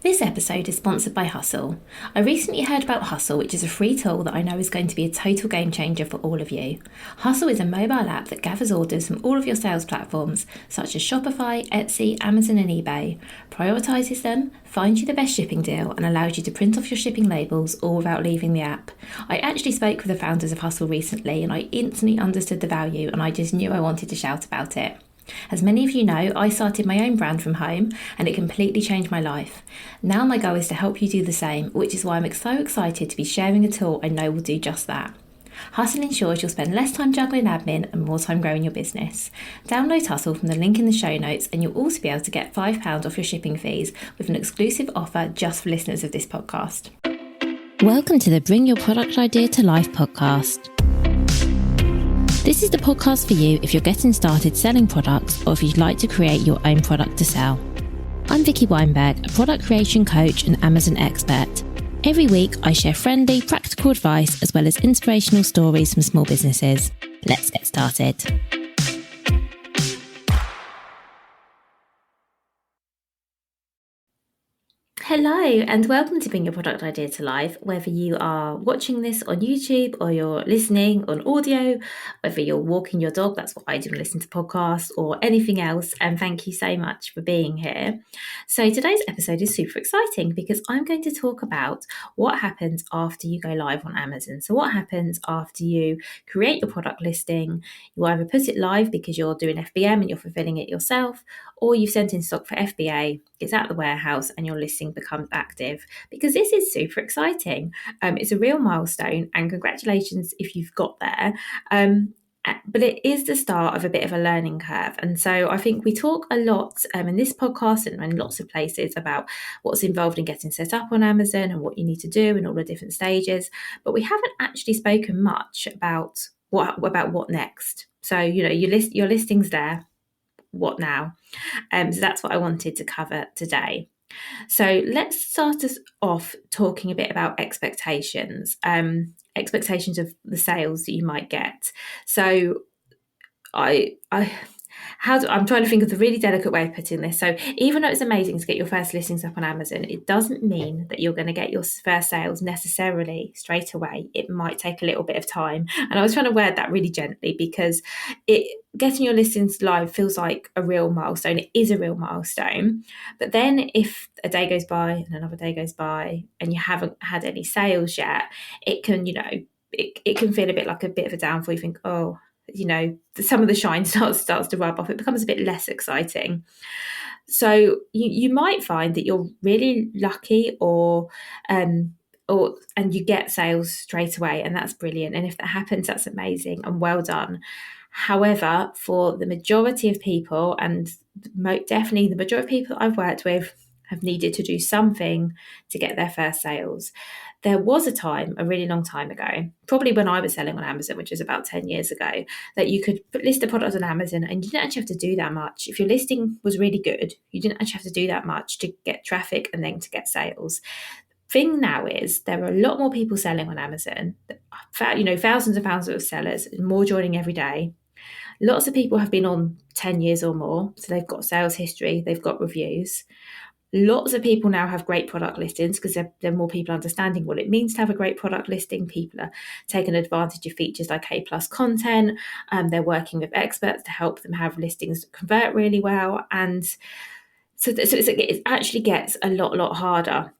This episode is sponsored by Hustle. I recently heard about Hustle, which is a free tool that I know is going to be a total game changer for all of you. Hustle is a mobile app that gathers orders from all of your sales platforms, such as Shopify, Etsy, Amazon, and eBay, prioritises them, finds you the best shipping deal, and allows you to print off your shipping labels all without leaving the app. I actually spoke with the founders of Hustle recently, and I instantly understood the value, and I just knew I wanted to shout about it. As many of you know, I started my own brand from home and it completely changed my life. Now my goal is to help you do the same, which is why I'm so excited to be sharing a tool I know will do just that. Hustle ensures you'll spend less time juggling admin and more time growing your business. Download Hustle from the link in the show notes and you'll also be able to get £5 off your shipping fees with an exclusive offer just for listeners of this podcast. Welcome to the Bring Your Product Idea to Life podcast. This is the podcast for you if you're getting started selling products or if you'd like to create your own product to sell. I'm Vicky Weinberg, a product creation coach and Amazon expert. Every week, I share friendly, practical advice as well as inspirational stories from small businesses. Let's get started. Hello and welcome to Bring Your Product Idea to Life, whether you are watching this on YouTube or you're listening on audio, whether you're walking your dog, that's what I do and listen to podcasts or anything else, and thank you so much for being here. So today's episode is super exciting because I'm going to talk about what happens after you go live on Amazon. So what happens after you create your product listing, you either put it live because you're doing FBM and you're fulfilling it yourself, or you've sent in stock for FBA, it's at the warehouse and your listing becomes active, because this is super exciting. It's a real milestone and congratulations if you've got there. But it is the start of a bit of a learning curve. And so I think we talk a lot in this podcast and in lots of places about what's involved in getting set up on Amazon and what you need to do in all the different stages. But we haven't actually spoken much about what next. So, you know, your listing's there. What now? So that's what I wanted to cover today. So let's start us off talking a bit about expectations, expectations of the sales that you might get. So I'm trying to think of the really delicate way of putting this. So even though it's amazing to get your first listings up on Amazon, it doesn't mean that you're going to get your first sales necessarily straight away. It might take a little bit of time. And I was trying to word that really gently because getting your listings live feels like a real milestone. It is a real milestone. But then if a day goes by and another day goes by and you haven't had any sales yet, it can, it can feel a bit of a downfall. You think, oh, some of the shine starts to rub off. It becomes a bit less exciting. So you might find that you're really lucky and you get sales straight away, and that's brilliant. And if that happens, that's amazing and well done. However, for the majority of people, and definitely the majority of people I've worked with, have needed to do something to get their first sales. There was a time, a really long time ago, probably when I was selling on Amazon, which was about 10 years ago, that you could list a product on Amazon and you didn't actually have to do that much. If your listing was really good, you didn't actually have to do that much to get traffic and then to get sales. Thing now is there are a lot more people selling on Amazon, thousands and thousands of sellers, more joining every day. Lots of people have been on 10 years or more, so they've got sales history, they've got reviews. Lots of people now have great product listings because there are more people understanding what it means to have a great product listing. People are taking advantage of features like A+ content. They're working with experts to help them have listings that convert really well. And so it actually gets a lot harder.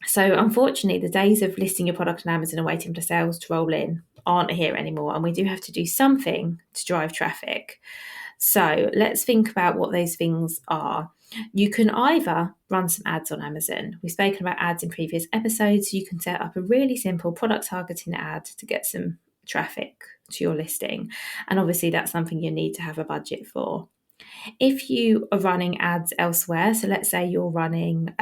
So unfortunately, the days of listing your product on Amazon and waiting for sales to roll in aren't here anymore. And we do have to do something to drive traffic. So let's think about what those things are. You can either run some ads on Amazon. We've spoken about ads in previous episodes. You can set up a really simple product targeting ad to get some traffic to your listing. And obviously that's something you need to have a budget for. If you are running ads elsewhere, so let's say you're running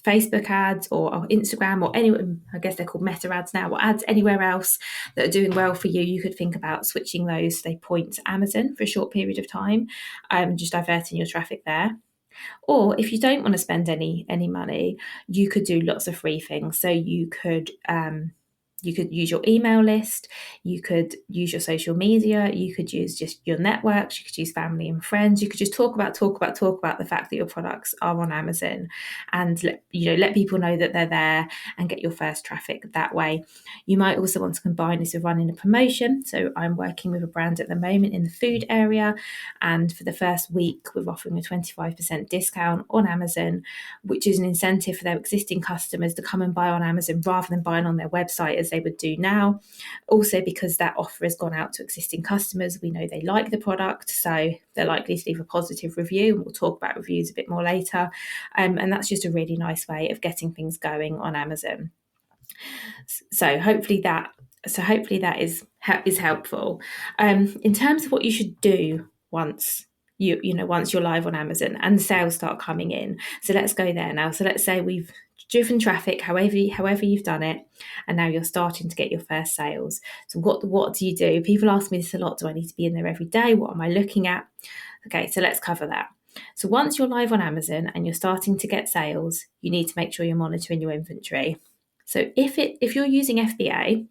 Facebook ads or Instagram or anywhere, I guess they're called meta ads now, or ads anywhere else that are doing well for you, you could think about switching those, they point to Amazon for a short period of time, just diverting your traffic there. Or if you don't want to spend any money, you could do lots of free things. So you could You could use your email list, you could use your social media, you could use just your networks, you could use family and friends, you could just talk about the fact that your products are on Amazon, and let people know that they're there and get your first traffic that way. You might also want to combine this with running a promotion. So I'm working with a brand at the moment in the food area, and for the first week we're offering a 25% discount on Amazon, which is an incentive for their existing customers to come and buy on Amazon rather than buying on their website as they would do now. Also, because that offer has gone out to existing customers, we know they like the product, so they're likely to leave a positive review, and we'll talk about reviews a bit more later. And that's just a really nice way of getting things going on Amazon. So hopefully that is helpful. In terms of what you should do once once you're live on Amazon and the sales start coming in. So let's go there now. So let's say we've driven traffic, however you've done it, and now you're starting to get your first sales. So what do you do? People ask me this a lot. Do I need to be in there every day? What am I looking at? Okay, so let's cover that. So once you're live on Amazon and you're starting to get sales, you need to make sure you're monitoring your inventory. So if you're using FBA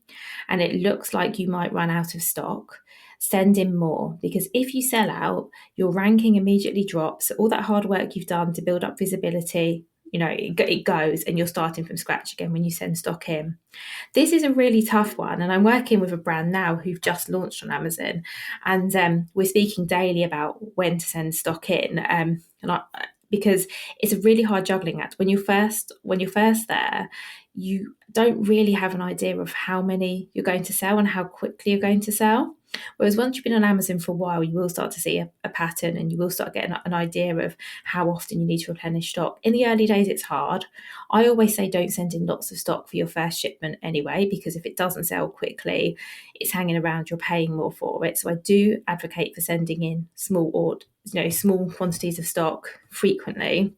and it looks like you might run out of stock, send in more, because if you sell out, your ranking immediately drops. All that hard work you've done to build up visibility, it goes, and you're starting from scratch again when you send stock in. This is a really tough one, and I'm working with a brand now who've just launched on Amazon, and we're speaking daily about when to send stock in, because it's a really hard juggling act. When you're first there, you don't really have an idea of how many you're going to sell and how quickly you're going to sell. Whereas once you've been on Amazon for a while, you will start to see a pattern, and you will start getting an idea of how often you need to replenish stock. In the early days, it's hard. I always say don't send in lots of stock for your first shipment anyway, because if it doesn't sell quickly, it's hanging around, you're paying more for it. So I do advocate for sending in small quantities of stock frequently.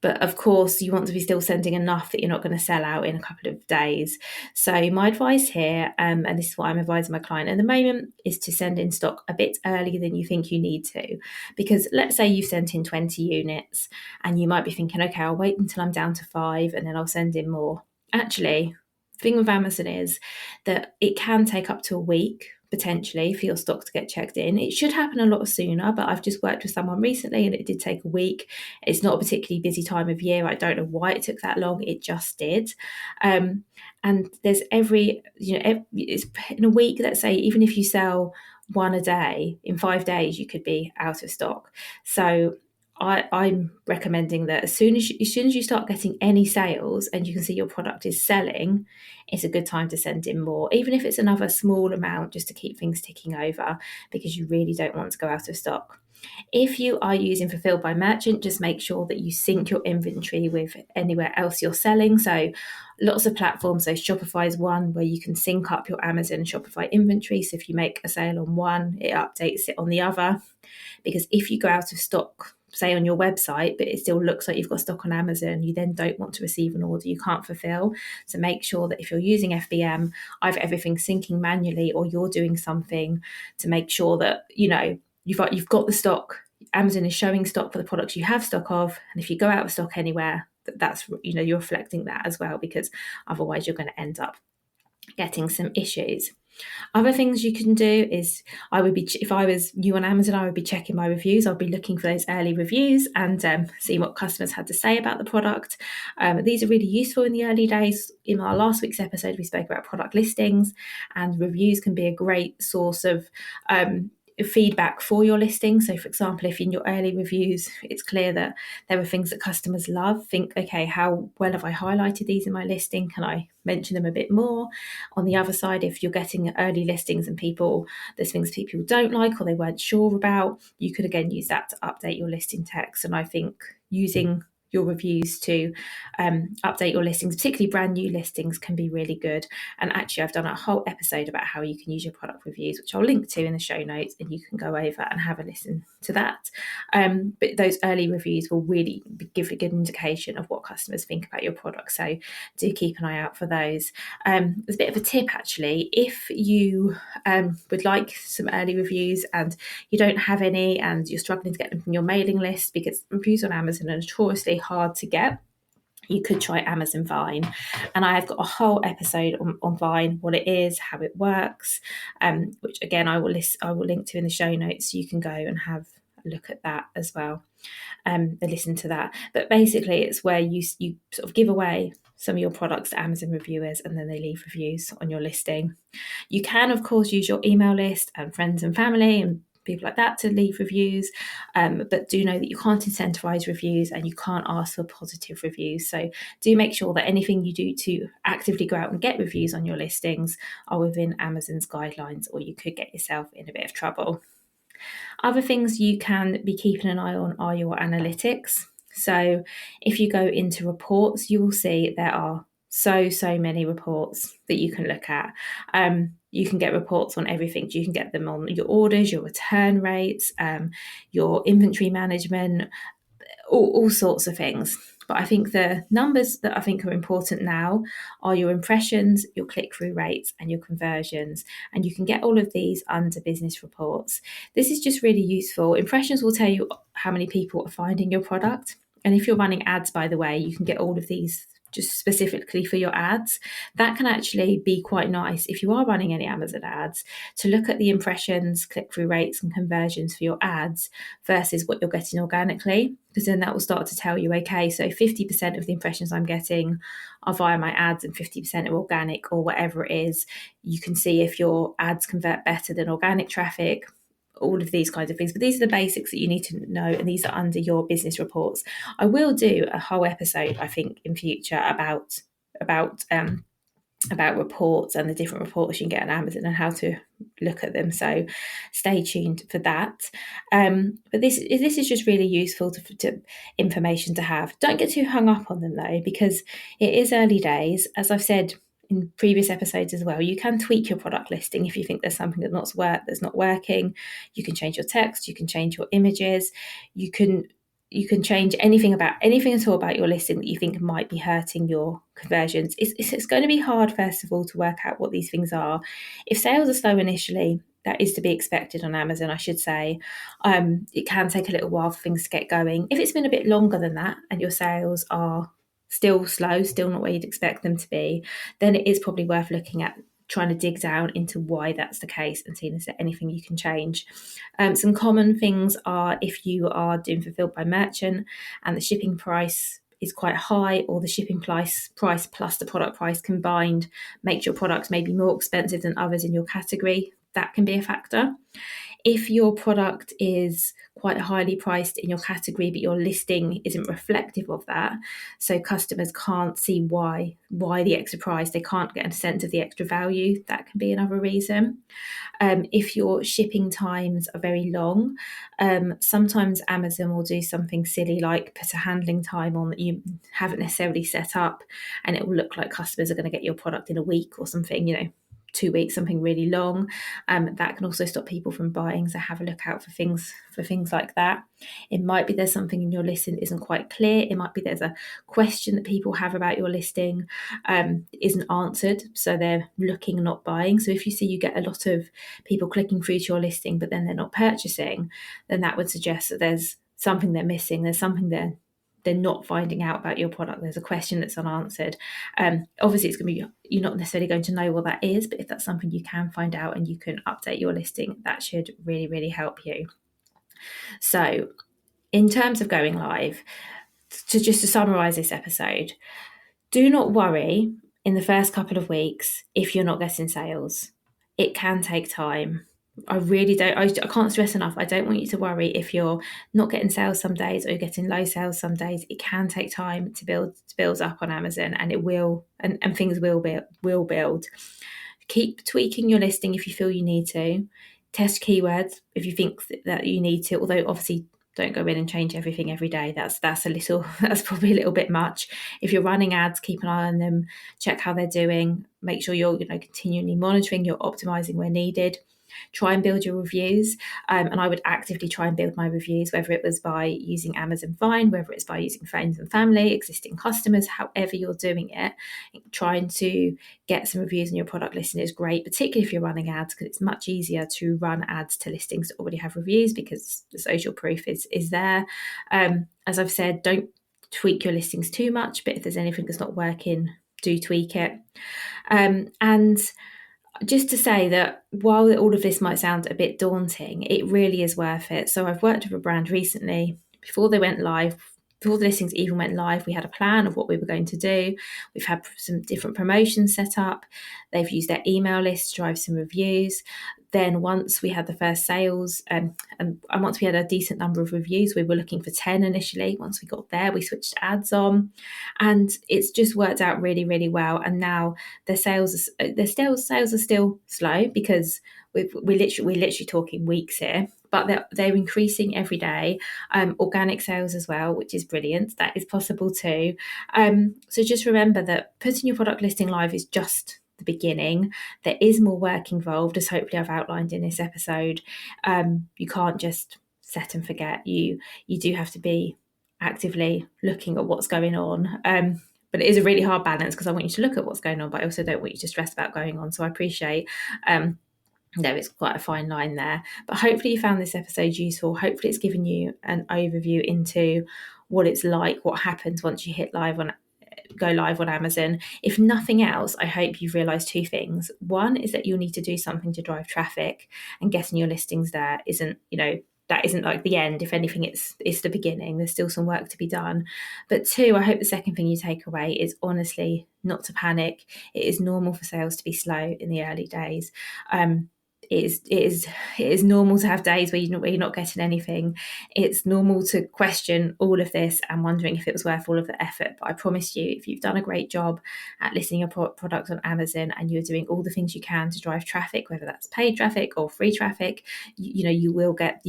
But of course, you want to be still sending enough that you're not going to sell out in a couple of days. So my advice here, and this is what I'm advising my client at the moment, is to send in stock a bit earlier than you think you need to. Because let's say you've sent in 20 units and you might be thinking, okay, I'll wait until I'm down to 5 and then I'll send in more. Actually, the thing with Amazon is that it can take up to a week potentially for your stock to get checked in. It should happen a lot sooner, but I've just worked with someone recently and it did take a week. It's not a particularly busy time of year. I don't know why it took that long. It just did. And there's it's in a week, let's say, even if you sell one a day, in 5 days, you could be out of stock. So I'm recommending that as soon as you start getting any sales and you can see your product is selling, it's a good time to send in more, even if it's another small amount, just to keep things ticking over, because you really don't want to go out of stock. If you are using Fulfilled by Merchant, just make sure that you sync your inventory with anywhere else you're selling. So lots of platforms, so Shopify is one where you can sync up your Amazon and Shopify inventory. So if you make a sale on one, it updates it on the other. Because if you go out of stock, say on your website, but it still looks like you've got stock on Amazon, you then don't want to receive an order you can't fulfill. So make sure that if you're using FBM, either everything's syncing manually or you're doing something to make sure that, you've got the stock. Amazon is showing stock for the products you have stock of. And if you go out of stock anywhere, that's, you're reflecting that as well, because otherwise you're going to end up getting some issues. Other things you can do is, if I was you on Amazon, I would be checking my reviews. I'll be looking for those early reviews and seeing what customers had to say about the product. These are really useful in the early days. In our last week's episode, we spoke about product listings, and reviews can be a great source of feedback for your listing. So for example, if in your early reviews it's clear that there are things that customers love, think, okay, how well have I highlighted these in my listing? Can I mention them a bit more? On the other side, if you're getting early listings and there's things people don't like or they weren't sure about, you could again use that to update your listing text. And I think using your reviews to update your listings, particularly brand new listings, can be really good. And actually, I've done a whole episode about how you can use your product reviews, which I'll link to in the show notes, and you can go over and have a listen to that. But those early reviews will really give a good indication of what customers think about your product. So do keep an eye out for those. There's a bit of a tip actually. If you would like some early reviews and you don't have any and you're struggling to get them from your mailing list, because reviews on Amazon are notoriously hard to get, you could try Amazon Vine. And I have got a whole episode on Vine, what it is, how it works, which again I will link to in the show notes, so you can go and have a look at that as well, and listen to that. But basically it's where you sort of give away some of your products to Amazon reviewers, and then they leave reviews on your listing. You can, of course, use your email list and friends and family and people like that to leave reviews, but do know that you can't incentivize reviews and you can't ask for positive reviews. So do make sure that anything you do to actively go out and get reviews on your listings are within Amazon's guidelines, or you could get yourself in a bit of trouble. Other things you can be keeping an eye on are your analytics. So if you go into reports, you will see there are so many reports that you can look at. You can get reports on everything. You can get them on your orders, your return rates, your inventory management, all sorts of things. But I think the numbers that I think are important now are your impressions, your click-through rates, and your conversions. And you can get all of these under business reports. This is just really useful. Impressions will tell you how many people are finding your product. And if you're running ads, by the way, you can get all of these just specifically for your ads. That can actually be quite nice if you are running any Amazon ads, to look at the impressions, click-through rates, and conversions for your ads versus what you're getting organically, because then that will start to tell you, okay, so 50% of the impressions I'm getting are via my ads and 50% are organic, or whatever it is. You can see if your ads convert better than organic traffic, all of these kinds of things. But these are the basics that you need to know, and these are under your business reports. I will do a whole episode, I think, in future about reports and the different reports you can get on Amazon and how to look at them. So stay tuned for that. But this is just really useful to information to have. Don't get too hung up on them though, because it is early days. As I've said in previous episodes as well, you can tweak your product listing if you think there's something that's not working. You can change your text, you can change your images, you can change anything at all about your listing that you think might be hurting your conversions. It's going to be hard, first of all, to work out what these things are. If sales are slow initially, that is to be expected on Amazon, I should say. It can take a little while for things to get going. If it's been a bit longer than that and your sales are still slow, still not where you'd expect them to be, then it is probably worth looking at trying to dig down into why that's the case and seeing is there anything you can change. Some common things are if you are doing fulfilled by merchant and the shipping price is quite high, or the shipping price plus the product price combined makes your product maybe more expensive than others in your category. That can be a factor. If your product is quite highly priced in your category, but your listing isn't reflective of that, so customers can't see why the extra price, they can't get a sense of the extra value, that can be another reason. If your shipping times are very long, sometimes Amazon will do something silly like put a handling time on that you haven't necessarily set up, and it will look like customers are going to get your product in a week or something, 2 weeks, something really long. That can also stop people from buying, so have a look out for things like that. It might be there's something in your listing that isn't quite clear. It might be there's a question that people have about your listing isn't answered, so they're looking, not buying. So if you see you get a lot of people clicking through to your listing but then they're not purchasing, then that would suggest that there's something they're missing, there's something they're not finding out about your product, there's a question that's unanswered. Obviously it's going to be, you're not necessarily going to know what that is, but if that's something you can find out and you can update your listing, that should really, really help you. So in terms of going live, to summarize this episode, do not worry in the first couple of weeks if you're not getting sales. It can take time. I really don't, I can't stress enough, I don't want you to worry if you're not getting sales some days or you're getting low sales some days. It can take time to build up on Amazon, and it will, and things will build. Keep tweaking your listing if you feel you need to. Test keywords if you think that you need to, although obviously don't go in and change everything every day. That's probably a little bit much. If you're running ads, keep an eye on them, check how they're doing, make sure you're continually monitoring, you're optimizing where needed. Try and build your reviews, and I would actively try and build my reviews, whether it was by using Amazon Vine, whether it's by using friends and family, existing customers, however you're doing it. Trying to get some reviews in your product listing is great, particularly if you're running ads, because it's much easier to run ads to listings that already have reviews because the social proof is there. As I've said, don't tweak your listings too much, but if there's anything that's not working, do tweak it. And just to say that while all of this might sound a bit daunting, it really is worth it. So I've worked with a brand recently. Before they went live, before the listings even went live, we had a plan of what we were going to do. We've had some different promotions set up. They've used their email list to drive some reviews. Then once we had the first sales and once we had a decent number of reviews, we were looking for 10 initially. Once we got there, we switched ads on, and it's just worked out really, really well. And now their sales are still slow because we're literally talking weeks here, but they're increasing every day. Organic sales as well, which is brilliant. That is possible too. So just remember that putting your product listing live is just the beginning. There is more work involved, as hopefully I've outlined in this episode. You can't just set and forget. You do have to be actively looking at what's going on. But it is a really hard balance because I want you to look at what's going on, but I also don't want you to stress about going on. So I appreciate there is quite a fine line there. But hopefully you found this episode useful. Hopefully it's given you an overview into what it's like, what happens once you go live on Amazon. If nothing else, I hope you've realised two things. One is that you'll need to do something to drive traffic, and getting your listings there isn't like the end. If anything, it's the beginning. There's still some work to be done. But two, I hope the second thing you take away is honestly not to panic. It is normal for sales to be slow in the early days. It is normal to have days where you're not getting anything. It's normal to question all of this and wondering if it was worth all of the effort. But I promise you, if you've done a great job at listing your product on Amazon and you're doing all the things you can to drive traffic, whether that's paid traffic or free traffic, you will get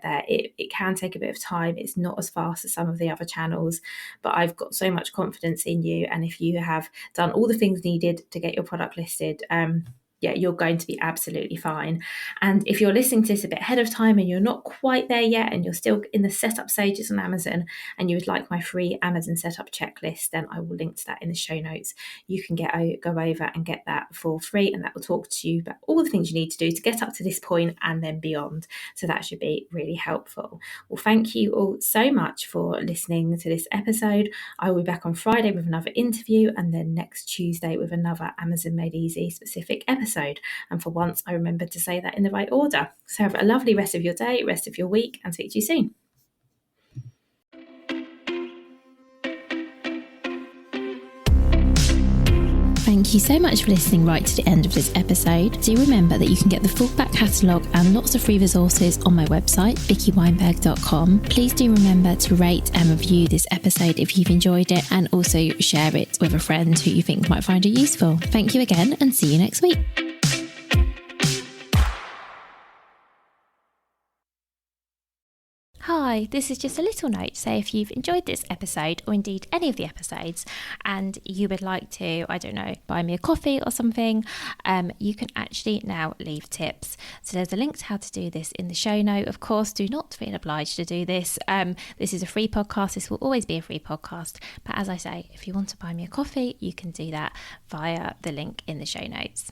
there. It can take a bit of time. It's not as fast as some of the other channels, but I've got so much confidence in you. And if you have done all the things needed to get your product listed, you're going to be absolutely fine. And if you're listening to this a bit ahead of time and you're not quite there yet and you're still in the setup stages on Amazon and you would like my free Amazon setup checklist, then I will link to that in the show notes. You can go over and get that for free, and that will talk to you about all the things you need to do to get up to this point and then beyond. So that should be really helpful. Well, thank you all so much for listening to this episode. I will be back on Friday with another interview, and then next Tuesday with another Amazon Made Easy specific episode. And for once, I remembered to say that in the right order. So have a lovely rest of your day, rest of your week, and speak to you soon. Thank you so much for listening right to the end of this episode. Do remember that you can get the full back catalogue and lots of free resources on my website, vickyweinberg.com. Please do remember to rate and review this episode if you've enjoyed it, and also share it with a friend who you think might find it useful. Thank you again, and see you next week. Hi, this is just a little note to say if you've enjoyed this episode, or indeed any of the episodes, and you would like to, buy me a coffee or something, you can actually now leave tips. So there's a link to how to do this in the show note. Of course, do not feel obliged to do this. This is a free podcast. This will always be a free podcast. But as I say, if you want to buy me a coffee, you can do that via the link in the show notes.